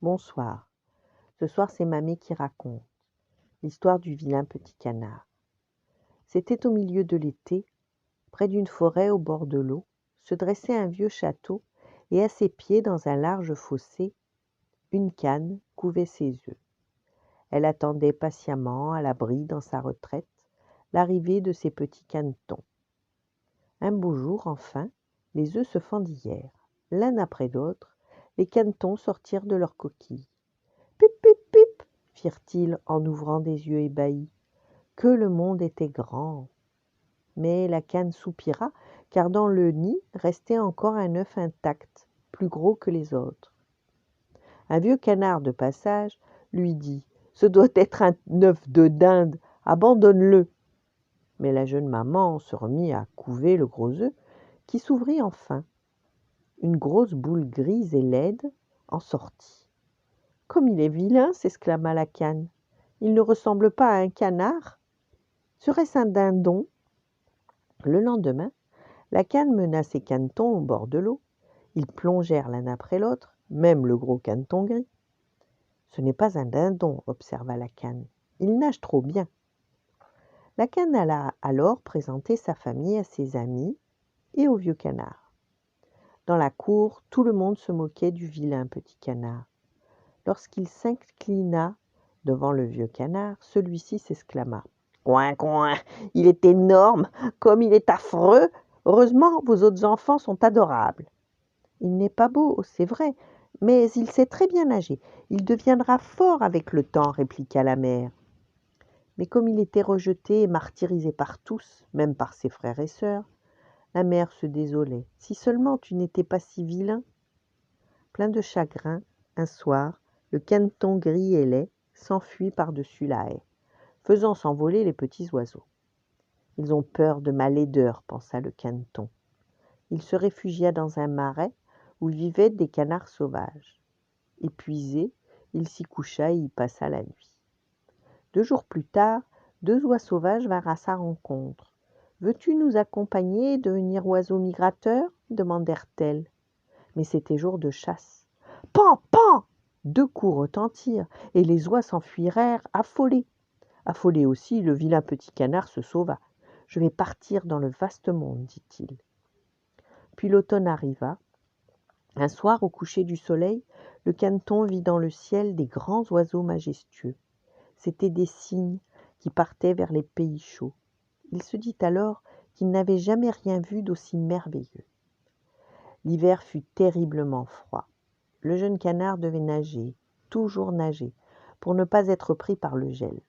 Bonsoir. Ce soir, c'est Mamie qui raconte l'histoire du vilain petit canard. C'était au milieu de l'été, près d'une forêt au bord de l'eau, se dressait un vieux château et à ses pieds, dans un large fossé, une canne couvait ses œufs. Elle attendait patiemment, à l'abri dans sa retraite, l'arrivée de ses petits canetons. Un beau jour, enfin, les œufs se fendillèrent. L'un après l'autre, les canetons sortirent de leur coquille. Pip, pip, pip, firent-ils en ouvrant des yeux ébahis. Que le monde était grand! Mais la canne soupira, car dans le nid restait encore un œuf intact, plus gros que les autres. Un vieux canard de passage lui dit « Ce doit être un œuf de dinde, abandonne-le !» Mais la jeune maman se remit à couver le gros œuf, qui s'ouvrit enfin. Une grosse boule grise et laide en sortit. « Comme il est vilain !» s'exclama la canne. « Il ne ressemble pas à un canard. Serait-ce un dindon ?» Le lendemain, la canne mena ses canetons au bord de l'eau. Ils plongèrent l'un après l'autre, même le gros caneton gris. « Ce n'est pas un dindon, » observa la canne. « Il nage trop bien. » La canne alla alors présenter sa famille à ses amis et au vieux canard. Dans la cour, tout le monde se moquait du vilain petit canard. Lorsqu'il s'inclina devant le vieux canard, celui-ci s'exclama « Coin, coin, il est énorme, comme il est affreux. Heureusement, vos autres enfants sont adorables. »« Il n'est pas beau, c'est vrai, mais il sait très bien nager. Il deviendra fort avec le temps, » répliqua la mère. Mais comme il était rejeté et martyrisé par tous, même par ses frères et sœurs, la mère se désolait. « Si seulement tu n'étais pas si vilain !» Plein de chagrin, un soir, le caneton gris et laid s'enfuit par-dessus la haie, faisant s'envoler les petits oiseaux. « Ils ont peur de ma laideur, » pensa le caneton. Il se réfugia dans un marais où vivaient des canards sauvages. Épuisé, il s'y coucha et y passa la nuit. 2 jours plus tard, 2 oies sauvages vinrent à sa rencontre. « Veux-tu nous accompagner et devenir oiseau migrateur ?» demandèrent-elles. Mais c'était jour de chasse. Pan, pan ! 2 coups retentirent, et les oies s'enfuirèrent affolées. Affolé aussi, le vilain petit canard se sauva. « Je vais partir dans le vaste monde, dit-il. » Puis l'automne arriva. Un soir, au coucher du soleil, le caneton vit dans le ciel des grands oiseaux majestueux. C'étaient des cygnes qui partaient vers les pays chauds. Il se dit alors qu'il n'avait jamais rien vu d'aussi merveilleux. L'hiver fut terriblement froid. Le jeune canard devait nager, toujours nager, pour ne pas être pris par le gel.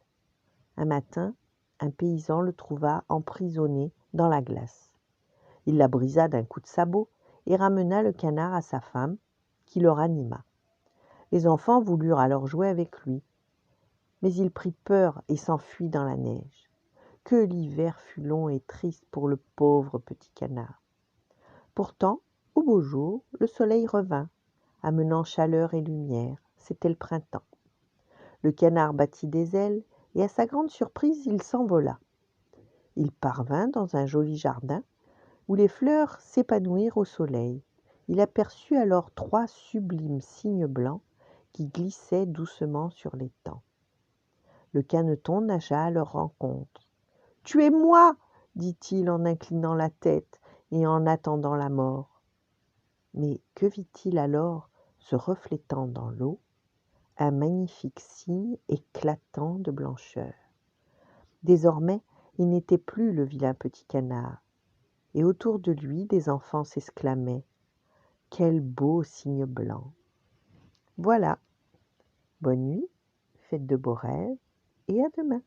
Un matin, un paysan le trouva emprisonné dans la glace. Il la brisa d'un coup de sabot et ramena le canard à sa femme, qui le ranima. Les enfants voulurent alors jouer avec lui, mais il prit peur et s'enfuit dans la neige. Que l'hiver fut long et triste pour le pauvre petit canard. Pourtant, au beau jour, le soleil revint, amenant chaleur et lumière. C'était le printemps. Le canard battit des ailes et à sa grande surprise, il s'envola. Il parvint dans un joli jardin où les fleurs s'épanouirent au soleil. Il aperçut alors 3 sublimes cygnes blancs qui glissaient doucement sur l'étang. Le caneton nagea à leur rencontre. « Tuez-moi !» dit-il en inclinant la tête et en attendant la mort. Mais que vit-il alors se reflétant dans l'eau? Un magnifique cygne éclatant de blancheur. Désormais, il n'était plus le vilain petit canard, et autour de lui, des enfants s'exclamaient « Quel beau cygne blanc !» Voilà, bonne nuit, faites de beaux rêves, et à demain.